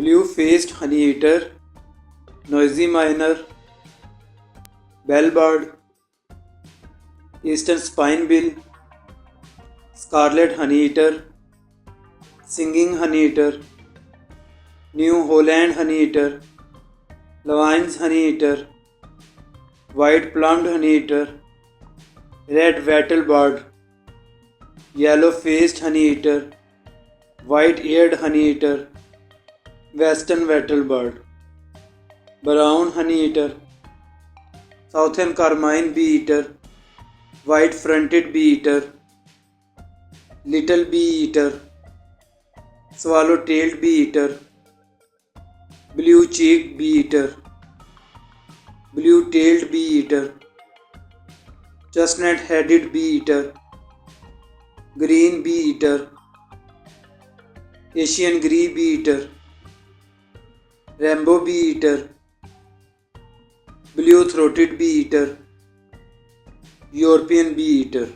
blue-faced honeyeater, noisy miner, bellbird, eastern spinebill, scarlet honeyeater, singing honeyeater, New Holland honeyeater, Levine's honeyeater, white-plumed honeyeater, red wattlebird, yellow-faced honeyeater, white-eared honeyeater, western wattlebird, brown honeyeater, southern carmine bee-eater, white-fronted bee-eater, little bee-eater, swallow-tailed bee-eater, blue-cheeked bee-eater, blue-tailed bee-eater, chestnut-headed bee-eater, green bee-eater, Asian grey bee-eater, rainbow bee-eater, blue-throated bee-eater, European bee-eater.